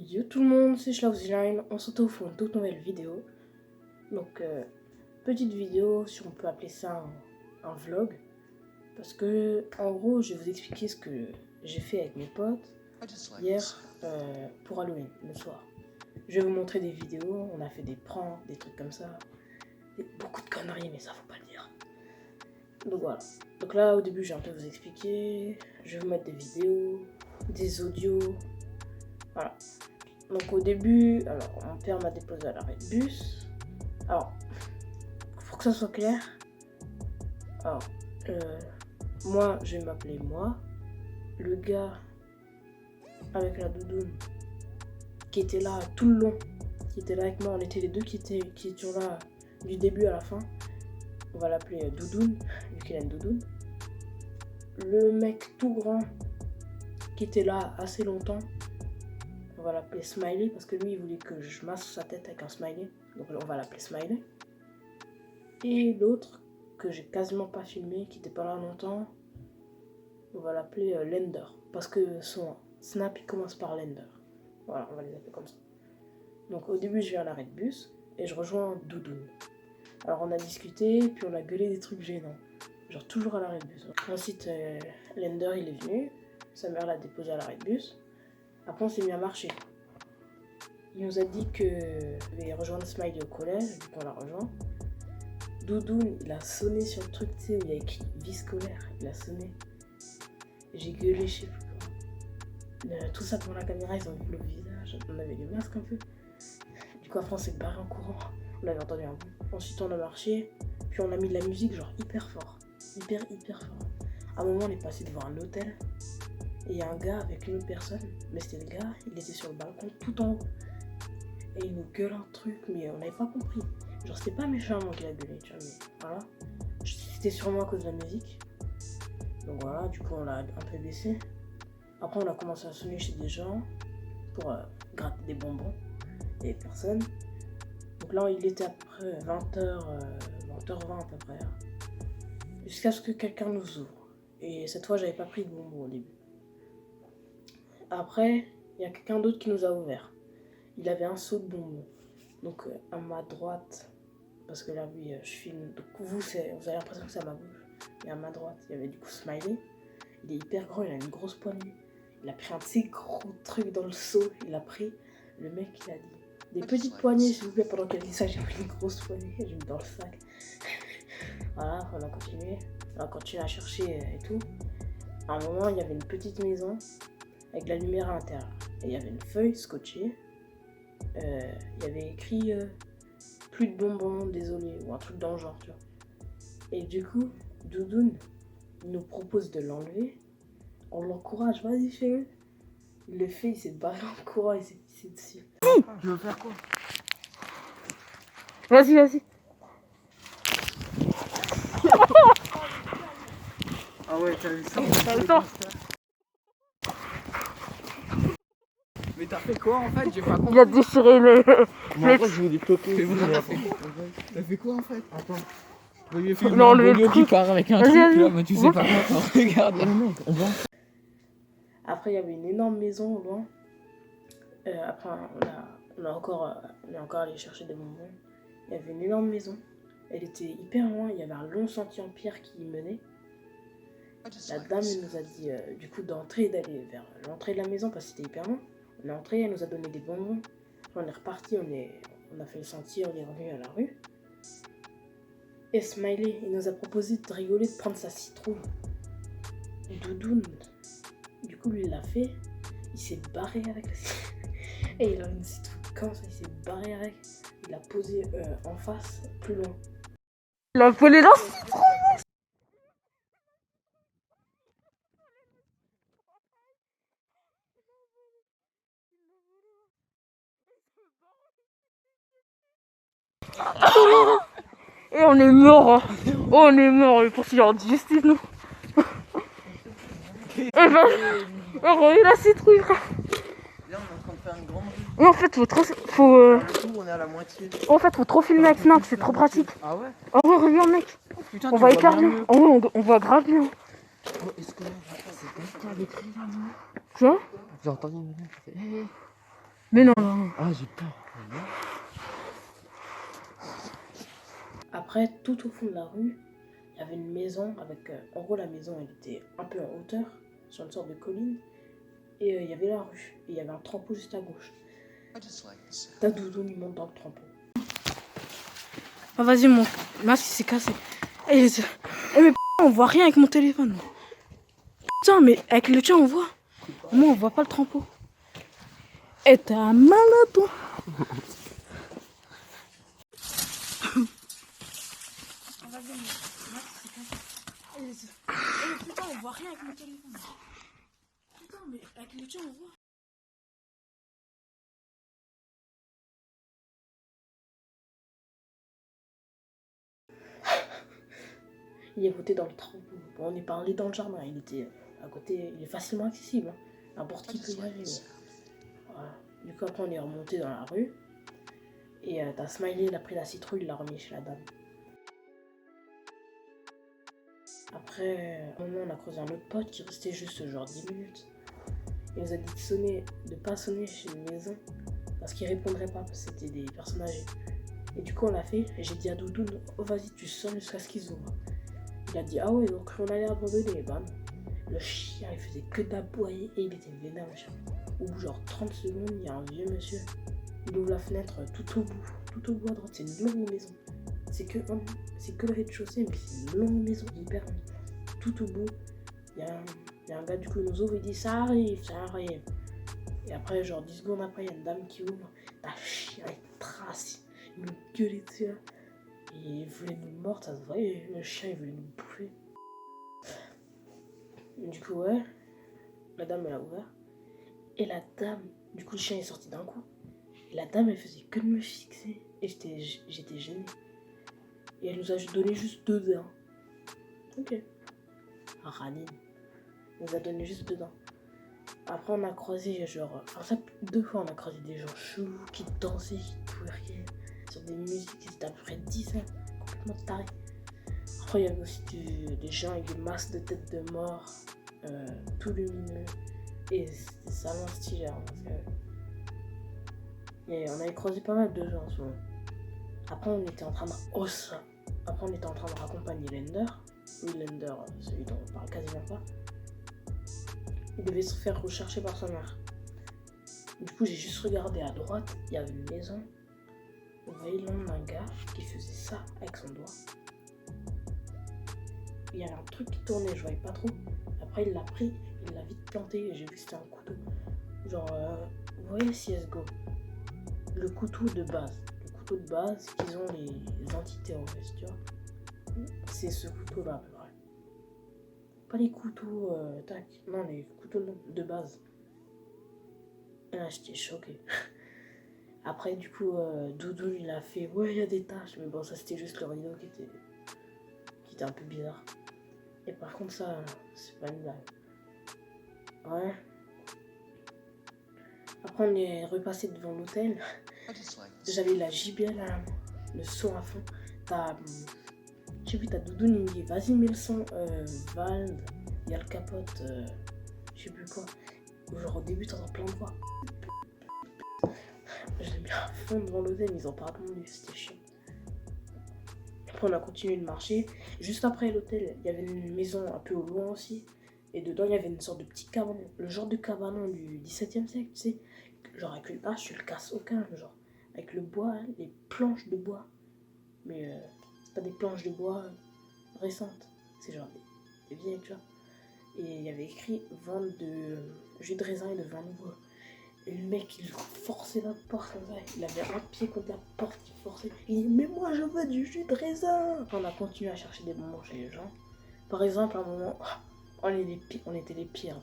Yo tout le monde, c'est Schlauseline, on se retrouve pour une toute nouvelle vidéo. Donc, petite vidéo, si on peut appeler ça un vlog. Parce que, en gros, je vais vous expliquer ce que j'ai fait avec mes potes hier pour Halloween, le soir. Je vais vous montrer des vidéos, on a fait des pranks, des trucs comme ça. Beaucoup de conneries, mais ça faut pas le dire. Donc voilà. Donc là, au début, j'ai un peu vous expliquer. Je vais vous mettre des vidéos, des audios. Voilà. Donc au début, alors mon père m'a déposé à l'arrêt de bus. Alors, pour que ça soit clair, alors, moi, je vais m'appeler moi. Le gars avec la doudoune qui était là tout le long, qui était là avec moi, on était les deux qui étions là du début à la fin. On va l'appeler Doudoune, vu qu'il a une doudoune. Le mec tout grand qui était là assez longtemps, on va l'appeler Smiley parce que lui il voulait que je masse sa tête avec un smiley, donc on va l'appeler Smiley. Et l'autre que j'ai quasiment pas filmé, qui était pas là longtemps, on va l'appeler Lender parce que son snap il commence par Lender. Voilà, on va les appeler comme ça. Donc au début je viens à l'arrêt de bus et je rejoins Doudoune. Alors on a discuté, puis on a gueulé des trucs gênants, genre toujours à l'arrêt de bus. Ensuite Lender il est venu, sa mère l'a déposé à l'arrêt de bus. Après on s'est mis à marcher. Il nous a dit que devait rejoindre Smiley au collège, donc on l'a rejoint. Doudoune, il a sonné sur le truc, tu sais, où il y a écrit vie scolaire, il a sonné. J'ai gueulé, je sais plus quoi. Tout ça pour la caméra, ils ont vu le visage, on avait les masques un peu. Du coup après on s'est barré en courant, on avait entendu un bout. Ensuite on a marché, puis on a mis de la musique genre hyper fort. Hyper fort. À un moment on est passé devant un hôtel, et il y a un gars avec une autre personne, mais c'était le gars, il était sur le balcon tout en haut. Et il nous gueule un truc, mais on n'avait pas compris. Genre c'était pas méchamment qu'il a gueulé, tu vois, mais voilà. C'était sûrement à cause de la musique. Donc voilà, du coup on l'a un peu baissé. Après on a commencé à sonner chez des gens pour gratter des bonbons. Et personne. Donc là il était à peu près 20h, 20h20 à peu près. Jusqu'à ce que quelqu'un nous ouvre. Et cette fois j'avais pas pris de bonbons au début. Après, il y a quelqu'un d'autre qui nous a ouvert. Il avait un seau de bonbons. Donc à ma droite, parce que là oui je filme, donc vous avez l'impression que c'est à ma bouche. Et à ma droite il y avait du coup Smiley. Il est hyper grand, il a une grosse poignée. Il a pris un de ces gros trucs dans le seau, il a pris. Le mec il a dit des petites poignées s'il vous plaît. Pendant qu'elle dit ça j'ai pris une grosse poignée, j'ai mis dans le sac. Voilà, on a continué à chercher et tout. À un moment il y avait une petite maison avec de la lumière à l'intérieur. Et il y avait une feuille scotchée. Il y avait écrit plus de bonbons, désolé, ou un truc dans le genre, tu vois. Et du coup, Doudoune nous propose de l'enlever. On l'encourage, vas-y, fais-le. Il le fait, il s'est barré en courant, il s'est pissé dessus. Tu veux faire quoi? Vas-y. Ah ouais, t'as vu ça? T'as le temps? Mais t'as fait quoi en fait? J'ai pas compris. Il a déchiré les... Mais en vrai, je voulais toquer. T'as fait quoi en fait? Attends. Je lui ai fait Non, le qui part avec un truc là, mais tu sais pas quoi. Regarde. Après, il y avait une énorme maison au loin. Après, on est encore allé chercher des bonbons. Il y avait une énorme maison. Elle était hyper loin. Il y avait un long sentier en pierre qui y menait. La dame elle nous a dit du coup d'entrer, d'aller vers l'entrée de la maison parce que c'était hyper loin. On est entré, elle nous a donné des bonbons. On est reparti, on a fait le sentier, on est revenu à la rue. Et Smiley, il nous a proposé de rigoler, de prendre sa citrouille. Doudoune, du coup lui il l'a fait. Il s'est barré avec la citrouille. Et il a une citrouille comme ça, il s'est barré avec. Il l'a posé en face, plus loin. Il a volé la citrouille. Et on est mort, hein. Oh, on est mort, on est poursuivi en justice, nous. Et ben, on remet la citrouille, frère. Là, on est en train de faire une grande rue. Et en fait, On est à la moitié. En fait, faut trop filmer avec Snack, c'est trop pratique. Ah ouais? Oh ouais, regarde, mec. Oh, putain, On va hyper bien. Oh ouais, on voit grave bien. Oh, est-ce que c'est quelqu'un qui a des cris là, non? Quoi? J'ai entendu une meuf qui fait hey. Mais non, non. Ah, j'ai peur. Après, tout au fond de la rue, il y avait une maison avec... en gros, la maison, elle était un peu en hauteur, sur une sorte de colline. Et il y avait la rue. Et il y avait un trempeau juste à gauche. Ta doudoune, il monte dans le trempeau. Ah, vas-y, mon masque s'est cassé. Eh, mais on voit rien avec mon téléphone. Putain, mais avec le tien, on voit. Moi, on voit pas le trempeau. Eh, t'es un malade, toi. Putain, on voit rien avec mon téléphone. Putain, mais avec le tien, on voit. Il est voté dans le trempeau. Bon, on est pas allé dans le jardin. Il était à côté. Il est facilement accessible. N'importe qui peut y arriver. Voilà. Du coup, après, on est remonté dans la rue. Et t'as Smiley, il a pris la citrouille, il l'a remis chez la dame. Après, à un moment, on a croisé un autre pote qui restait juste genre 10 minutes. Il nous a dit de pas sonner chez une maison parce qu'il répondrait pas, parce que c'était des personnes âgées. Et du coup, on l'a fait, et j'ai dit à Doudoune, oh vas-y, tu sonnes jusqu'à ce qu'ils ouvrent. Il a dit, ah ouais, donc on allait abandonner, et bam. Le chien, il faisait que d'aboyer et il était vénère, le chien. Au bout, genre 30 secondes, il y a un vieux monsieur. Il ouvre la fenêtre tout au bout à droite, c'est une longue maison. C'est que le rez-de-chaussée, mais c'est une longue maison, hyper longue. Tout au bout, il y a un gars du coup, il nous ouvre, il dit ça arrive. Et après, genre 10 secondes après, il y a une dame qui ouvre, la chien, il trace, il nous gueulait dessus. Et il voulait nous mordre, ça se voyait, le chien, il voulait nous bouffer. Du coup, ouais, la dame, elle a ouvert. Et la dame, du coup, le chien est sorti d'un coup. Et la dame, elle faisait que de me fixer. Et j'étais gênée. Et elle nous a donné juste 2 dents. Ok. Ranine. Elle nous a donné juste 2 dents. Après, on a croisé, genre... En fait, 2 fois, on a croisé des gens chelous qui dansaient, qui twerkaient sur des musiques qui étaient à peu près 10 ans. Complètement tarés. Après, il y avait aussi des gens avec des masques de tête de mort. Tout lumineux. Et c'était salement stylé. Hein, et on avait croisé pas mal de gens en ce moment. Après, on était en train de raccompagner Lender. Oui, Lender, celui dont on parle quasiment pas. Il devait se faire rechercher par sa mère. Du coup, j'ai juste regardé à droite, il y avait une maison. On voyait l'ombre d'un gars qui faisait ça avec son doigt. Il y avait un truc qui tournait, je voyais pas trop. Après, il l'a pris, il l'a vite planté et j'ai vu que c'était un couteau. Genre, vous voyez CSGO, le couteau de base. Le couteau de base qu'ils ont les antiterroristes, tu vois. C'est ce couteau-là, à peu près. Pas les couteaux, non, les couteaux de base. Là, j'étais choquée. Après, du coup, Doudou, il a fait, ouais, il y a des taches. Mais bon, ça, c'était juste le rideau qui était un peu bizarre. Et par contre, ça, c'est pas une blague. Ouais. Après, on est repassé devant l'hôtel. J'avais la JBL, le son à fond. J'ai vu ta Doudoune, il me dit, vas-y, mets le son, Vald, il y a le capote, je sais plus quoi. Genre, au début, t'entends plein de voix. Je l'ai mis à fond devant l'hôtel, ils ont pas répondu, c'était chiant. Après, on a continué de marcher. Juste après l'hôtel, il y avait une maison un peu au loin aussi. Et dedans, il y avait une sorte de petit cabanon. Le genre de cabanon du 17e siècle, tu sais. Genre, avec une hache, tu le casses aucun. Genre, avec le bois, les planches de bois. Mais c'est pas des planches de bois récentes. C'est genre des vieilles, tu vois. Et il y avait écrit vente de jus de raisin et de vin nouveau. Et le mec, il forçait la porte comme ça. Il avait un pied contre la porte, il forçait. Il dit, mais moi, je veux du jus de raisin. On a continué à chercher des bonbons chez les gens. Par exemple, à un moment, on était les pires.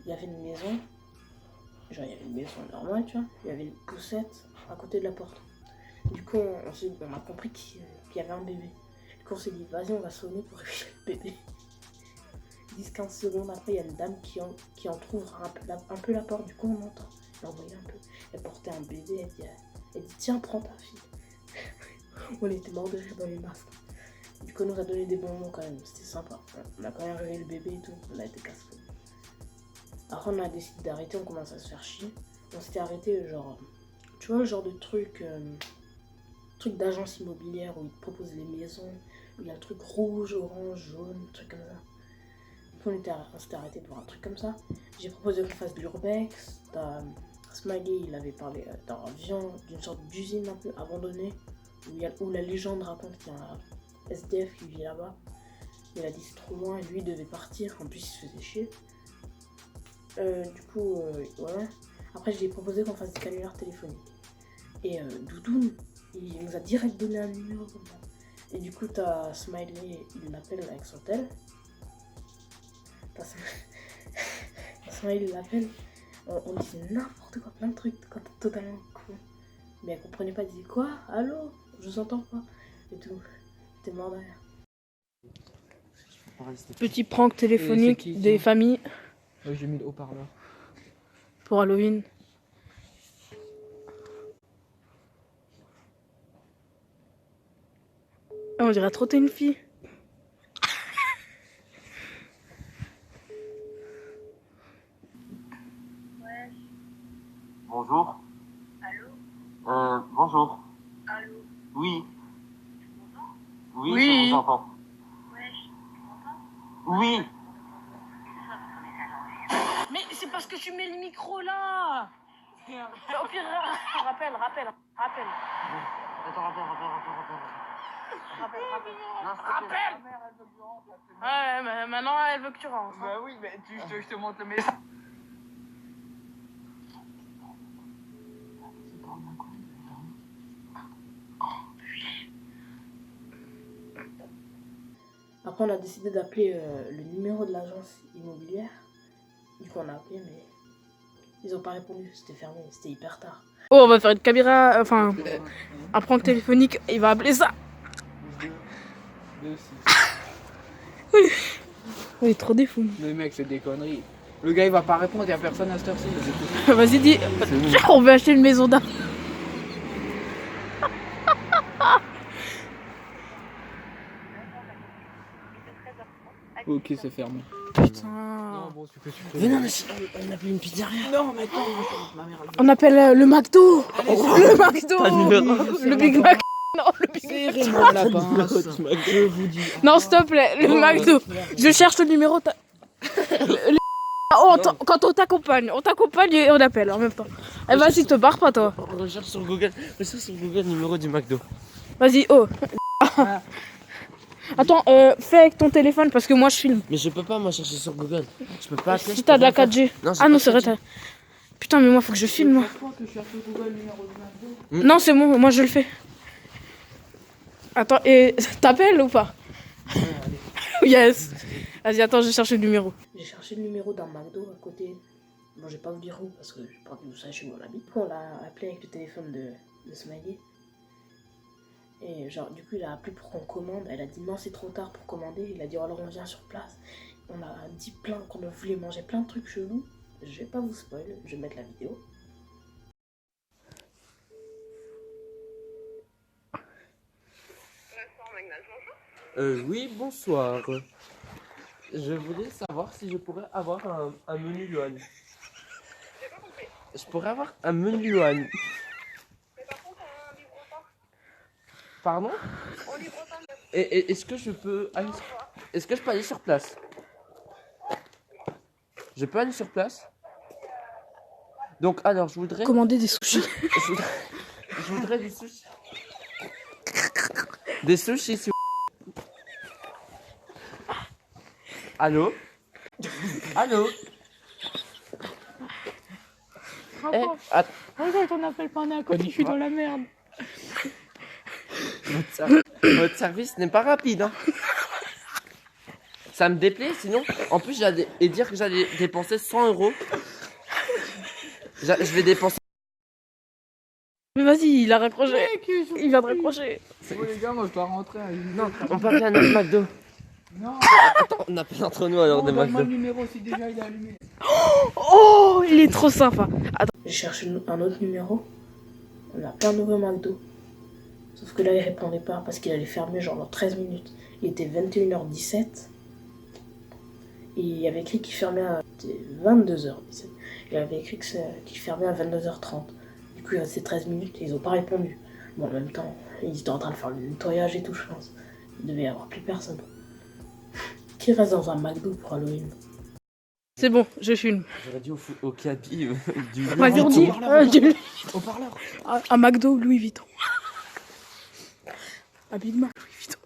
Il y avait une maison. Genre, il y avait une maison normale, tu vois. Il y avait une poussette à côté de la porte. Du coup, on a compris qu'il y avait un bébé. Du coup, on s'est dit, vas-y, on va sonner pour réveiller le bébé. 10-15 secondes après, il y a une dame qui entrouvre un peu la porte. Du coup, on entend. Elle envoyait un peu. Elle portait un bébé. Elle dit tiens, prends ta fille. On était morts de rire dans les masques. Du coup, on nous a donné des bonbons quand même. C'était sympa. On a quand même réveillé le bébé et tout. On a été casse-feu. Après, on a décidé d'arrêter. On commence à se faire chier. on s'était arrêté, genre, tu vois, le genre de truc d'agence immobilière où ils te proposent les maisons, où il y a le truc rouge, orange, jaune, truc comme ça. Donc on s'était arrêté devant un truc comme ça. J'ai proposé qu'on fasse de l'urbex. Smiley, il avait parlé d'un avion, d'une sorte d'usine un peu abandonnée, où la légende raconte qu'il y a un SDF qui vit là-bas. Il a dit c'est trop loin et lui il devait partir, en plus il se faisait chier. Du coup, voilà. Après je lui ai proposé qu'on fasse des canulars téléphoniques. Et Doudoune, il nous a direct donné un numéro comme ça. Et du coup t'as Smiley, il l'appelle avec son tel. Smiley il l'appelle. On disait n'importe quoi, plein de trucs totalement con. Mais elle comprenait pas, elle disait quoi? Allô? Je vous entends pas. Et tout. T'es mort derrière. Petit prank téléphonique des familles. Ouais, j'ai mis le haut-parleur. Pour Halloween. Ah, on dirait trop t'es une fille. Bonjour. Allô? Bonjour. Allô? Oui. Oui, Oui. je vous entends. Wesh, tu m'entends? Oui. Mais c'est parce que tu mets le micro là. Au pire, rappelle. Attends, rappelle. Non, Rappelle. Ouais, mais maintenant elle veut que tu rentres. Bah oui, mais je te montre le message. Après, on a décidé d'appeler le numéro de l'agence immobilière. Du coup, on a appelé, mais ils ont pas répondu. C'était fermé, c'était hyper tard. Oh, on va faire une caméra, enfin, un prank téléphonique. Il va appeler ça. 2, 6. Il est trop défou. Mais mec, c'est des conneries. Le gars, il va pas répondre, il y a personne à cette heure-ci. Vas-y, dis. On veut acheter une maison d'art. Ok, c'est fermé. Putain. Non, bon, tu peux. Mais non, mais on appelle une pizzeria. Non, mais attends, ma mère. On appelle le McDo. Le McDo. Le Big Mac. Non, le Big Mac. Serrez-moi la pince. Je vous dis. Non, stop, le McDo. Je cherche le numéro. Quand on t'accompagne et on appelle en même temps. Eh, vas-y, te barre pas, toi. Recherche sur Google numéro du McDo. Vas-y, oh. Attends, fais avec ton téléphone parce que moi je filme. Mais je peux pas, moi, chercher sur Google. Je peux pas appeler. Si t'as de la 4G. Non, Ah non, c'est vrai. Putain, mais moi faut que je filme. Moi. Non, c'est bon, moi je le fais. Attends, et t'appelles ou pas? Yes. Vas-y, attends, je cherche le numéro. J'ai cherché le numéro d'un McDo à côté. Bon, je vais pas vous dire où parce que je pense que vous savez chez moi on habite. On l'a appelé avec le téléphone de Smiley. Et genre, du coup, il a appelé pour qu'on commande. Elle a dit non, c'est trop tard pour commander. Il a dit oh, alors on vient sur place. On a dit qu'on voulait manger plein de trucs chelous. Je vais pas vous spoiler, je vais mettre la vidéo. Oui, bonsoir. Je voulais savoir si je pourrais avoir un menu Luan. J'ai pas compris. Je pourrais avoir un menu Luan. Mais par contre, on livre pas. Pardon? On livre pas. Et est-ce que je peux aller Est-ce que je peux aller sur place? Je peux aller sur place? Donc alors je voudrais Commander des sushis. je voudrais des sushis. Des sushis s'il vous plaît. Allô? Allô? Eh, Regarde, on appelle pas un accordé, je suis dans la merde. Votre service n'est pas rapide, hein. Ça me déplaît, sinon, en plus, j'allais dire que j'allais dépenser 100 €. Je vais dépenser. Mais vas-y, il a raccroché. Il vient de raccrocher. Bon, les gars, moi je dois rentrer. Non, on peut appeler un autre McDo. Non, Attends, on appelle entre nous alors des donne-moi McDo. le numéro si déjà il est allumé. Oh, il est trop sympa. Attends. J'ai cherché un autre numéro. On a appelé un nouveau McDo. Sauf que là, il répondait pas parce qu'il allait fermer genre dans 13 minutes. Il était 21h17. Et il y avait écrit qu'il fermait à 22h17. Il avait écrit qu'il fermait à 22h30. Du coup, il restait 13 minutes et ils ont pas répondu. Bon, en même temps, ils étaient en train de faire le nettoyage et tout, je pense. Il devait y avoir plus personne. Qui reste dans un McDo pour Halloween? C'est bon, je filme. J'aurais dit au caddie du Louis Vas-y, on Vuitton. dit Au parleur. à McDo, Louis Vuitton. À Big Mac, Louis Vuitton.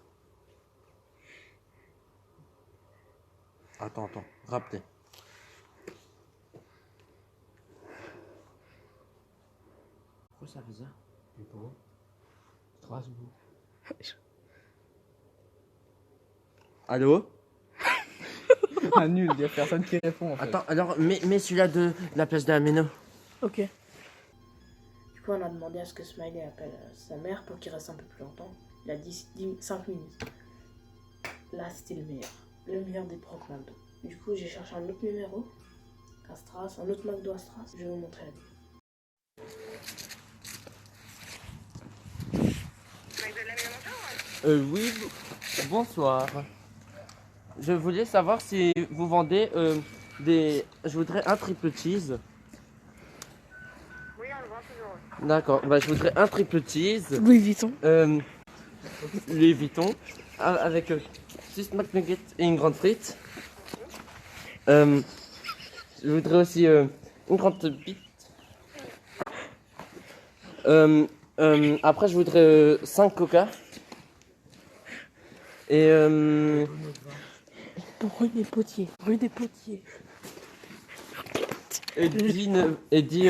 Attends, rappelez. Pourquoi ça fait ça? Strasbourg. Allô? Ah nul, il y a personne qui répond en fait. Attends, alors mets celui-là de la place de la Méno. Ok. Du coup, on a demandé à ce que Smiley appelle sa mère pour qu'il reste un peu plus longtemps. Il a dit 5 minutes. Là, c'était le meilleur. Le meilleur des pranks McDo. Du coup, j'ai cherché un autre numéro à Stras, un autre McDo à Stras. Je vais vous montrer la vidéo. Oui, bonsoir. Je voulais savoir si vous vendez des... Je voudrais un triple cheese. Oui, on le vend toujours. D'accord, bah je voudrais un triple cheese. Louis Vuitton. Louis Vuitton. Avec 6 McNuggets et une grande frite. Je voudrais aussi une grande bite. Après, je voudrais 5 coca. Et Rue des Potiers. Rue des Potiers. et 10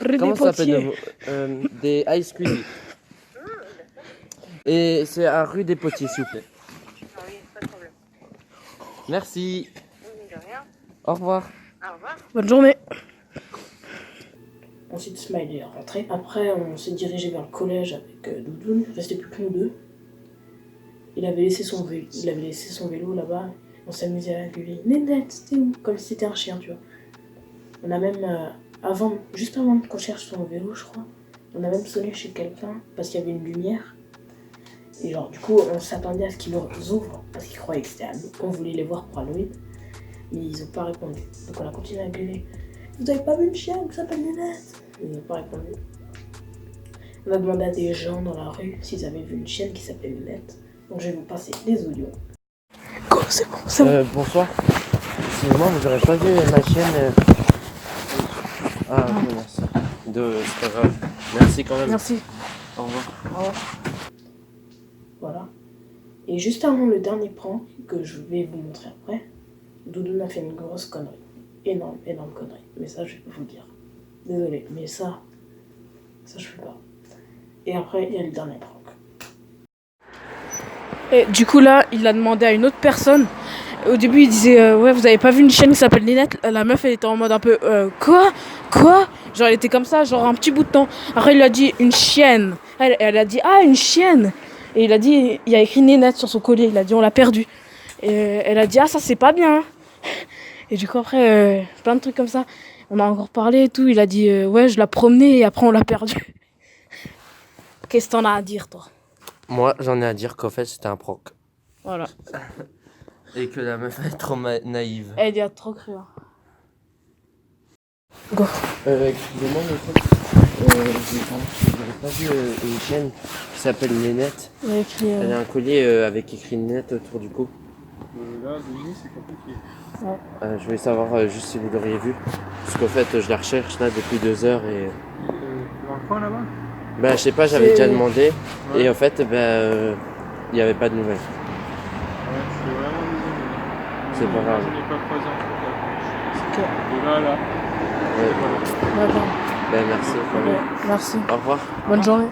Rue comment des ça s'appelle Potiers. des ice cream. Et c'est à rue des Potiers, s'il vous plaît. Ah oui, pas de problème. Merci. De rien. Au revoir. Au revoir. Bonne journée. Ensuite, Smiley est rentré. Après, on s'est dirigé vers le collège avec Doudoune. Il restait plus que nous deux. Il avait laissé son vélo là-bas. On s'amusait à gueuler. Nénette, t'es où? Comme si c'était un chien, tu vois. On a même, juste avant qu'on cherche son vélo, je crois, on a même sonné chez quelqu'un parce qu'il y avait une lumière. Et genre, du coup, on s'attendait à ce qu'ils nous ouvrent parce qu'ils croyaient que c'était à nous. On voulait les voir pour Halloween. Mais ils ont pas répondu. Donc on a continué à gueuler. Vous avez pas vu une chienne qui s'appelle Nénette? Ils n'ont pas répondu. On a demandé à des gens dans la rue s'ils avaient vu une chienne qui s'appelait Nénette. Donc je vais vous passer les audios. Go, c'est bon, c'est bon. Bonsoir. Excusez-moi, vous n'aurez pas vu ma chaîne Ah, ok, merci. C'est pas grave. Merci quand même. Merci. Au revoir. Voilà. Et juste avant le dernier prank que je vais vous montrer après, Doudoune a fait une grosse connerie. Énorme connerie. Mais ça, je vais pas vous le dire. Désolé, mais ça je peux pas. Et après, il y a le dernier prank. Et du coup là, il a demandé à une autre personne. Au début, il disait ouais, vous avez pas vu une chaîne qui s'appelle Nénette? La meuf, elle était en mode un peu quoi? Genre, elle était comme ça, genre un petit bout de temps. Après, il lui a dit une chienne. Elle a dit ah, une chienne. Et il a dit, il y a écrit Nénette sur son collier. Il a dit on l'a perdu. Et elle a dit ah, ça c'est pas bien. Et du coup, après, plein de trucs comme ça. On a encore parlé et tout. Il a dit ouais, je la promenais et après on l'a perdu. Qu'est-ce que t'en as à dire, toi? Moi, j'en ai à dire qu'en fait, c'était un prank. Voilà. Et que la meuf est trop naïve. Elle y a trop cru. Hein. Go. Excusez-moi, monsieur. J'avais pas vu une chaîne qui s'appelle Nénette. Il y a écrit. Elle a un collier avec écrit Nénette autour du cou. Là, deviner, c'est compliqué. Ouais. Je voulais savoir juste si vous l'auriez vu. Parce qu'en fait, je la recherche là depuis 2 heures et... Dans le coin là-bas? Bah, je sais pas, j'avais déjà demandé. Ouais. Et en fait, il n'y avait pas de nouvelles. Ouais, je suis vraiment désolé. C'est pas grave. Je n'ai pas croisé en tout cas. Ok. De là à là. Ouais. Voilà. D'accord. Ben, merci. Ouais, merci. Au revoir. Bonne journée.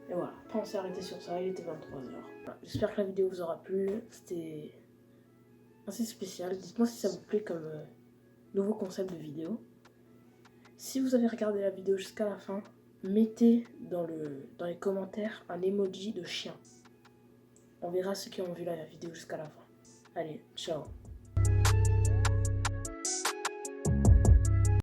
Et voilà, après on s'est arrêté sur ça, il était 23h. Voilà, j'espère que la vidéo vous aura plu, c'était assez spécial. Dites-moi si ça vous plaît comme nouveau concept de vidéo. Si vous avez regardé la vidéo jusqu'à la fin, mettez dans les commentaires un emoji de chien. On verra ceux qui ont vu la vidéo jusqu'à la fin. Allez, ciao.